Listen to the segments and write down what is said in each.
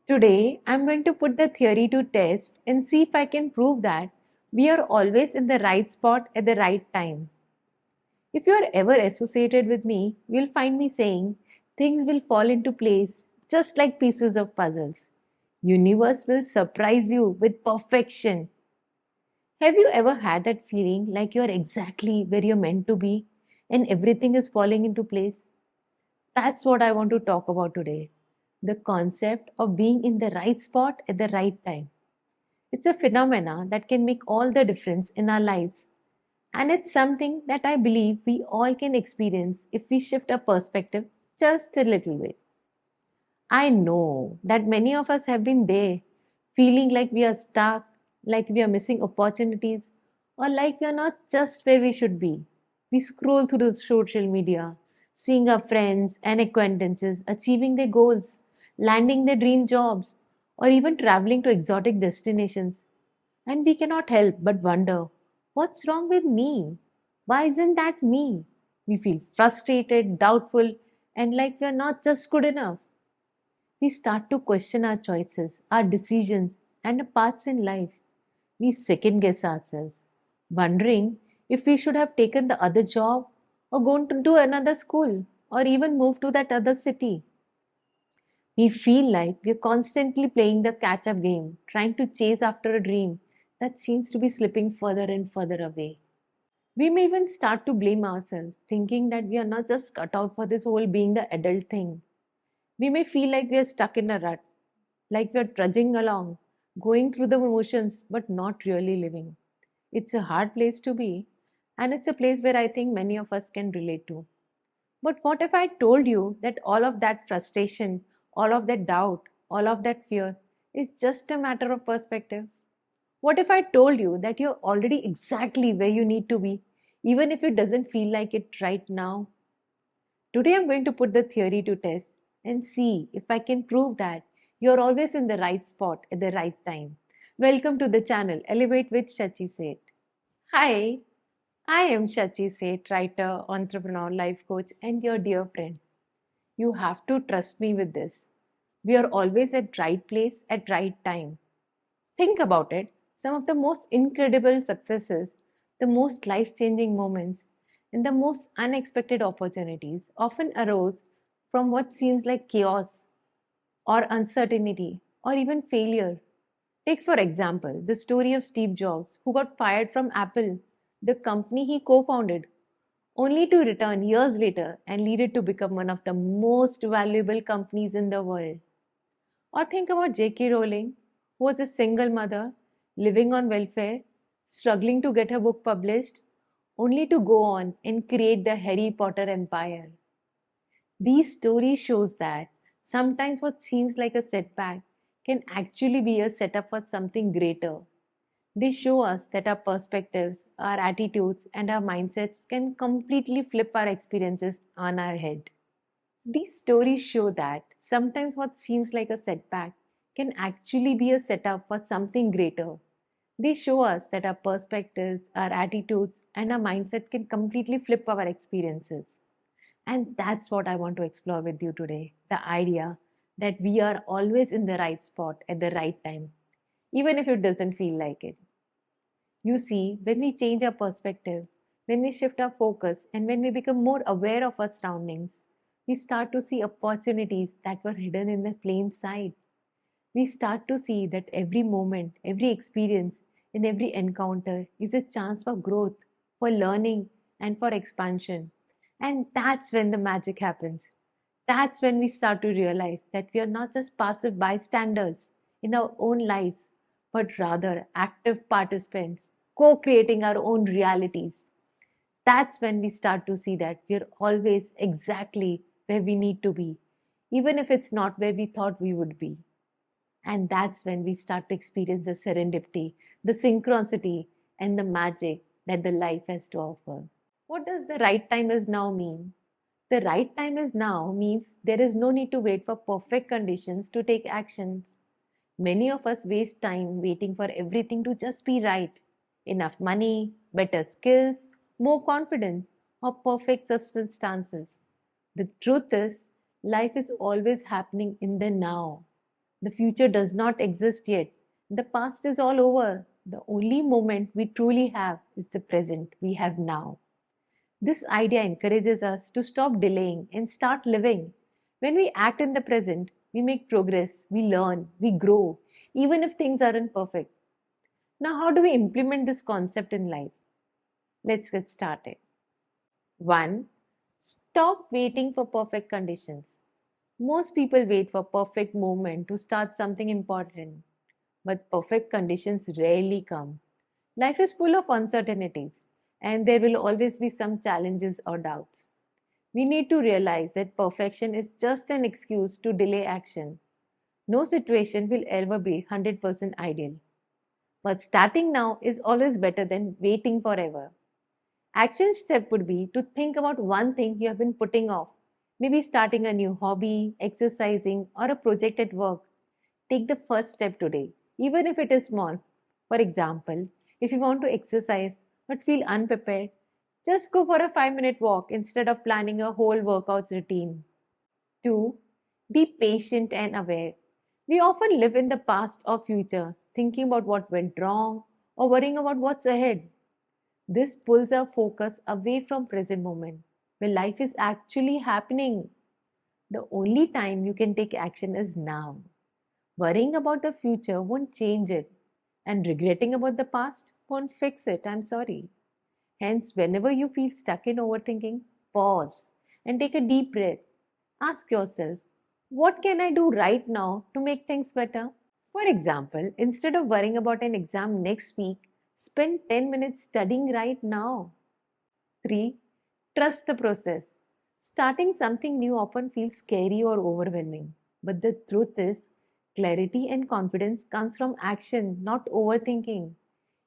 Today, I'm going to put the theory to test and see if I can prove that we are always in the right spot at the right time. If you are ever associated with me, you'll find me saying things will fall into place just like pieces of puzzles. Universe will surprise you with perfection. Have you ever had that feeling like you're exactly where you're meant to be and everything is falling into place? That's what I want to talk about today. The concept of being in the right spot at the right time. It's a phenomena that can make all the difference in our lives. And it's something that I believe we all can experience if we shift our perspective just a little bit. I know that many of us have been there, feeling like we are stuck, like we are missing opportunities, or like we are not just where we should be. We scroll through the social media, seeing our friends and acquaintances achieving their goals, landing their dream jobs, or even traveling to exotic destinations. And we cannot help but wonder, what's wrong with me? Why isn't that me? We feel frustrated, doubtful, and like we are not just good enough. We start to question our choices, our decisions, and our paths in life. We second guess ourselves, wondering if we should have taken the other job or gone to do another school or even moved to that other city. We feel like we're constantly playing the catch up game, trying to chase after a dream that seems to be slipping further and further away. We may even start to blame ourselves, thinking that we are not just cut out for this whole being the adult thing. We may feel like we are stuck in a rut, like we are trudging along, going through the motions but not really living. It's a hard place to be, and it's a place where I think many of us can relate to. But what if I told you that all of that frustration, all of that doubt, all of that fear is just a matter of perspective? What if I told you that you're already exactly where you need to be, even if it doesn't feel like it right now? Today I'm going to put the theory to test and see if I can prove that you're always in the right spot at the right time. Welcome to the channel Elevate with Shachi Seth. Hi, I am Shachi Seth, writer, entrepreneur, life coach, and your dear friend. You have to trust me with this. We are always at right place at right time. Think about it. Some of the most incredible successes, the most life-changing moments, and the most unexpected opportunities often arose from what seems like chaos or uncertainty or even failure. Take, for example, the story of Steve Jobs, who got fired from Apple, the company he co founded, only to return years later and lead it to become one of the most valuable companies in the world. Or think about J.K. Rowling, who was a single mother, living on welfare, struggling to get her book published, only to go on and create the Harry Potter empire. These stories shows that sometimes what seems like a setback can actually be a setup for something greater. They show us that our perspectives, our attitudes, and our mindsets can completely flip our experiences on our head. These stories show that sometimes what seems like a setback can actually be a setup for something greater. They show us that our perspectives, our attitudes, and our mindset can completely flip our experiences. And that's what I want to explore with you today, the idea that we are always in the right spot at the right time, even if it doesn't feel like it. You see, when we change our perspective, when we shift our focus, and when we become more aware of our surroundings, we start to see opportunities that were hidden in the plain sight. We start to see that every moment, every experience, and every encounter is a chance for growth, for learning, and for expansion. And that's when the magic happens. That's when we start to realize that we are not just passive bystanders in our own lives, but rather active participants, co creating our own realities. That's when we start to see that we're always exactly where we need to be, even if it's not where we thought we would be. And that's when we start to experience the serendipity, the synchronicity, and the magic that the life has to offer. What does the right time is now mean? The right time is now means there is no need to wait for perfect conditions to take actions. Many of us waste time waiting for everything to just be right. Enough money, better skills, more confidence, or perfect circumstances. The truth is, life is always happening in the now. The future does not exist yet. The past is all over. The only moment we truly have is the present we have now. This idea encourages us to stop delaying and start living. When we act in the present, we make progress, we learn, we grow, even if things aren't perfect. Now, how do we implement this concept in life? Let's get started. 1. Stop waiting for perfect conditions. Most people wait for perfect moment to start something important, but perfect conditions rarely come. Life is full of uncertainties, and there will always be some challenges or doubts. We need to realize that perfection is just an excuse to delay action. No situation will ever be 100% ideal. But starting now is always better than waiting forever. Action step would be to think about one thing you have been putting off. Maybe starting a new hobby, exercising, or a project at work. Take the first step today, even if it is small. For example, if you want to exercise but feel unprepared, just go for a 5-minute walk instead of planning a whole workouts routine. 2. Be patient and aware. We often live in the past or future, thinking about what went wrong or worrying about what's ahead. This pulls our focus away from present moment, where life is actually happening. The only time you can take action is now. Worrying about the future won't change it, and regretting about the past won't fix it. I'm sorry. Hence, whenever you feel stuck in overthinking, pause and take a deep breath. Ask yourself, what can I do right now to make things better? For example, instead of worrying about an exam next week, spend 10 minutes studying right now. 3. Trust the process. Starting something new often feels scary or overwhelming. But the truth is, clarity and confidence comes from action, not overthinking.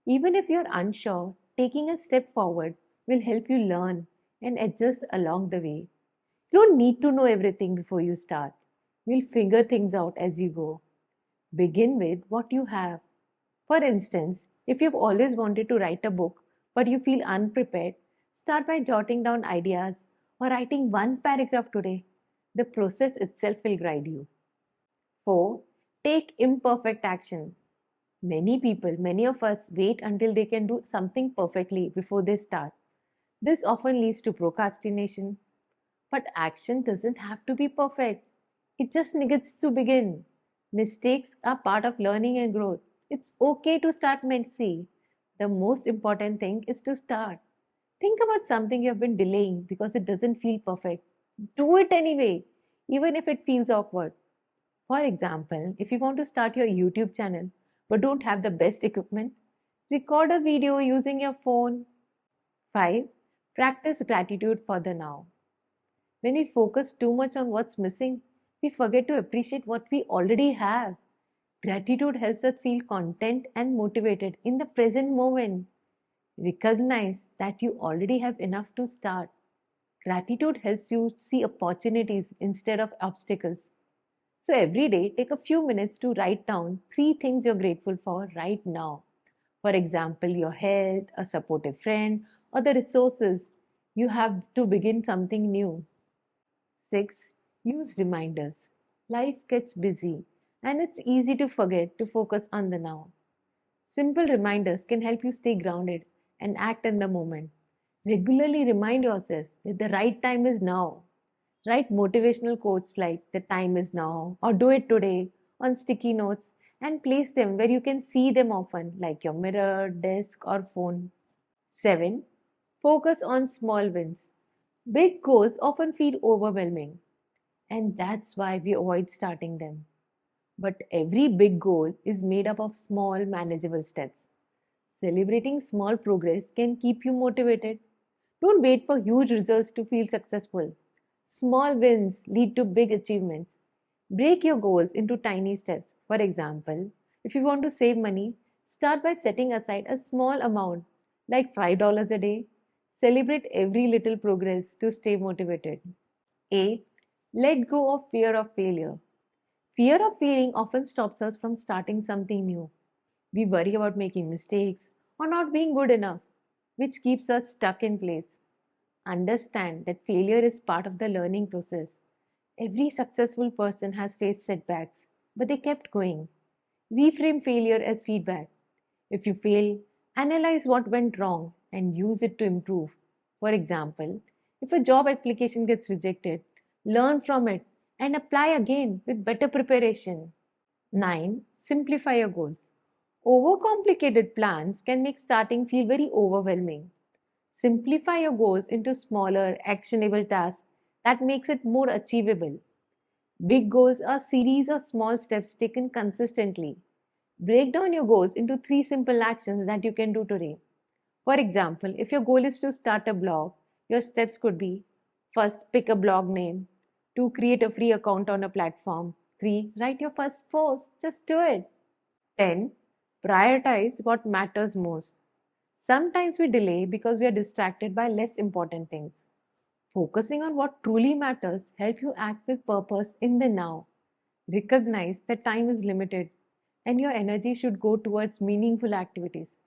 Even if you're unsure, taking a step forward will help you learn and adjust along the way. You don't need to know everything before you start. You'll figure things out as you go. Begin with what you have. For instance, if you've always wanted to write a book but you feel unprepared, start by jotting down ideas or writing one paragraph today. The process itself will guide you. 4. Take imperfect action. Many of us wait until they can do something perfectly before they start. This often leads to procrastination. But action doesn't have to be perfect. It just needs to begin. Mistakes are part of learning and growth. It's okay to start messy. The most important thing is to start. Think about something you have been delaying because it doesn't feel perfect. Do it anyway, even if it feels awkward. For example, if you want to start your YouTube channel but don't have the best equipment, record a video using your phone. 5. Practice gratitude for the now. When we focus too much on what's missing, we forget to appreciate what we already have. Gratitude helps us feel content and motivated in the present moment. Recognize that you already have enough to start. Gratitude helps you see opportunities instead of obstacles. So every day, take a few minutes to write down 3 things you're grateful for right now. For example, your health, a supportive friend, or the resources you have to begin something new. 6. Use reminders. Life gets busy and it's easy to forget to focus on the now. Simple reminders can help you stay grounded and act in the moment. Regularly remind yourself that the right time is now. Write motivational quotes like the time is now or do it today on sticky notes and place them where you can see them often, like your mirror, desk, or phone. 7. Focus on small wins. Big goals often feel overwhelming, and that's why we avoid starting them. But every big goal is made up of small, manageable steps. Celebrating small progress can keep you motivated. Don't wait for huge results to feel successful. Small wins lead to big achievements. Break your goals into tiny steps. For example, if you want to save money, start by setting aside a small amount, like $5 a day. Celebrate every little progress to stay motivated. 8. Let go of fear of failure. Fear of failing often stops us from starting something new. We worry about making mistakes or not being good enough, which keeps us stuck in place. Understand that failure is part of the learning process. Every successful person has faced setbacks. but they kept going. Reframe failure as feedback. If you fail, analyze what went wrong and use it to improve. For example, if a job application gets rejected, learn from it and apply again with better preparation. 9. Simplify your goals. Overcomplicated plans can make starting feel very overwhelming. Simplify your goals into smaller, actionable tasks that makes it more achievable. Big goals are a series of small steps taken consistently. Break down your goals into 3 simple actions that you can do today. For example, if your goal is to start a blog, your steps could be: first, pick a blog name; 2, create a free account on a platform; 3, write your first post. Just do it. 10. Prioritize what matters most. Sometimes we delay because we are distracted by less important things. Focusing on what truly matters helps you act with purpose in the now. Recognize that time is limited and your energy should go towards meaningful activities.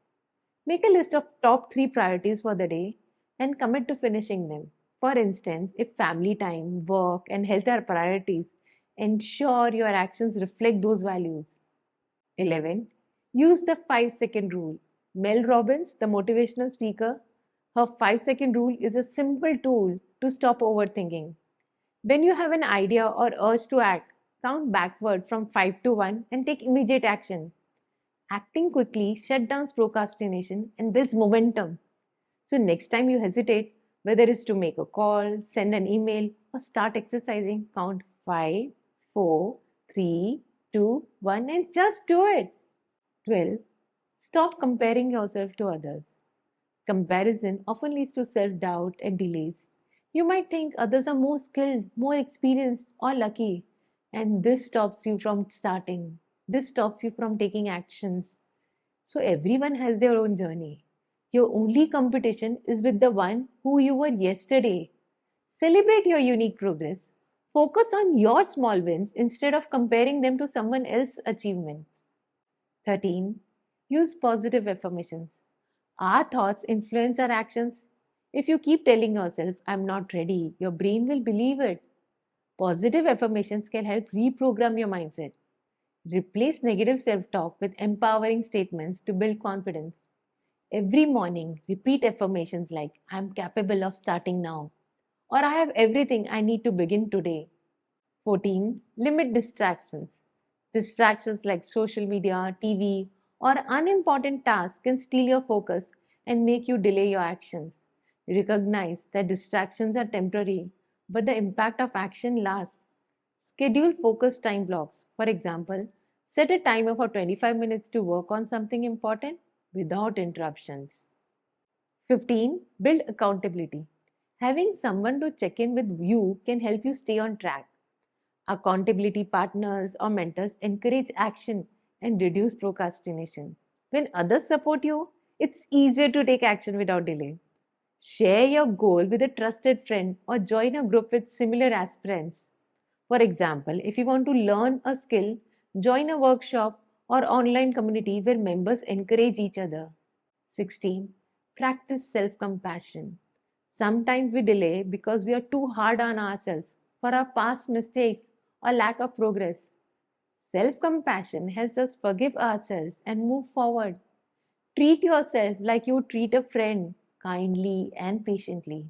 Make a list of top 3 priorities for the day and commit to finishing them. For instance, if family time, work, and health are priorities, ensure your actions reflect those values. 11. Use the 5-second rule. Mel Robbins, the motivational speaker, her 5-second rule is a simple tool to stop overthinking. When you have an idea or urge to act, count backward from 5 to 1 and take immediate action. Acting quickly shut down procrastination and builds momentum. So, next time you hesitate, whether it's to make a call, send an email, or start exercising, count 5, 4, 3, 2, 1 and just do it. 12. Stop comparing yourself to others. Comparison often leads to self doubt and delays. You might think others are more skilled, more experienced, or lucky, and this stops you from starting. This stops you from taking actions. So, everyone has their own journey. Your only competition is with the one who you were yesterday. Celebrate your unique progress. Focus on your small wins instead of comparing them to someone else's achievements. 13. Use positive affirmations. Our thoughts influence our actions. If you keep telling yourself, I'm not ready, your brain will believe it. Positive affirmations can help reprogram your mindset. Replace negative self talk with empowering statements to build confidence. Every morning, repeat affirmations like, I'm capable of starting now, or I have everything I need to begin today. 14. Limit distractions. Distractions like social media, TV, or unimportant tasks can steal your focus and make you delay your actions. Recognize that distractions are temporary, but the impact of action lasts. Schedule focused time blocks. For example, set a timer for 25 minutes to work on something important without interruptions. 15. Build accountability. Having someone to check in with you can help you stay on track. Accountability partners or mentors encourage action and reduce procrastination. When others support you, it's easier to take action without delay. Share your goal with a trusted friend or join a group with similar aspirants. For example, if you want to learn a skill, join a workshop or online community where members encourage each other. 16. Practice self compassion. Sometimes we delay because we are too hard on ourselves for our past mistakes or lack of progress. Self compassion helps us forgive ourselves and move forward. Treat yourself like you treat a friend, kindly and patiently.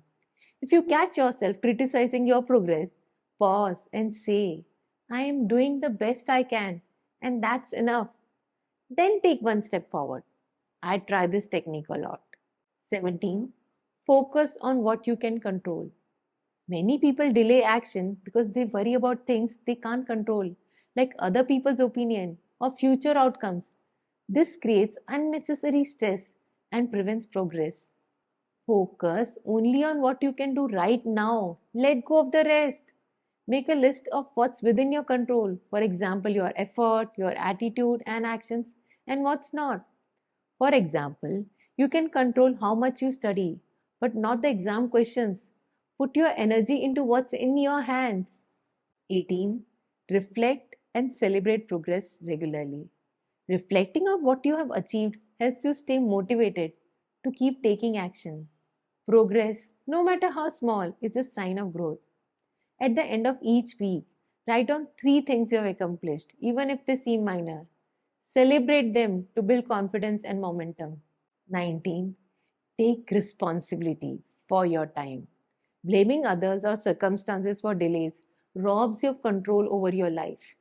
If you catch yourself criticizing your progress, pause and say, I am doing the best I can, and that's enough. Then take one step forward. I try this technique a lot. 17. Focus on what you can control. Many people delay action because they worry about things they can't control, like other people's opinion or future outcomes. This creates unnecessary stress and prevents progress. Focus only on what you can do right now. Let go of the rest. Make a list of what's within your control. For example, your effort, your attitude and actions, and what's not. For example, you can control how much you study, but not the exam questions. Put your energy into what's in your hands. 18. Reflect and celebrate progress regularly. Reflecting on what you have achieved helps you stay motivated to keep taking action. Progress, no matter how small, is a sign of growth. At the end of each week, Write down 3 things you have accomplished, even if they seem minor. Celebrate them to build confidence and momentum. 19. Take responsibility for your time. Blaming others or circumstances for delays robs you of control over your life.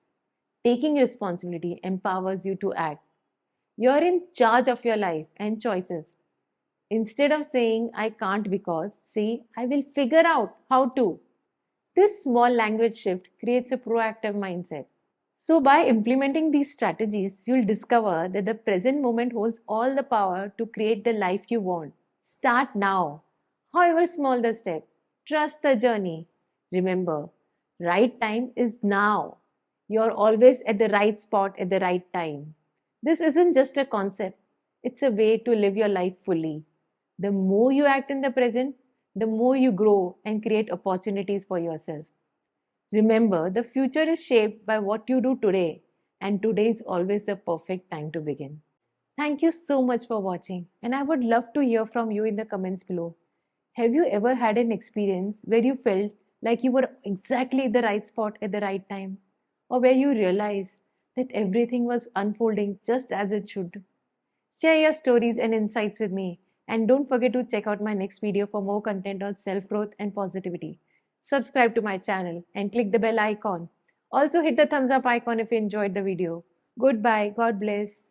Taking responsibility empowers you to act. You're in charge of your life and choices. Instead of saying, I can't because, say, I will figure out how to. This small language shift creates a proactive mindset. So, by implementing these strategies, you'll discover that the present moment holds all the power to create the life you want. Start now. However small the step, trust the journey. Remember, right time is now. You're always at the right spot at the right time. This isn't just a concept, it's a way to live your life fully. The more you act in the present, the more you grow and create opportunities for yourself. Remember, the future is shaped by what you do today, and today is always the perfect time to begin. Thank you so much for watching, and I would love to hear from you in the comments below. Have you ever had an experience where you felt like you were exactly at the right spot at the right time? Or where you realized that everything was unfolding just as it should? Share your stories and insights with me. And don't forget to check out my next video for more content on self growth and positivity. Subscribe to my channel and click the bell icon. Also, hit the thumbs up icon if you enjoyed the video. Goodbye. God bless.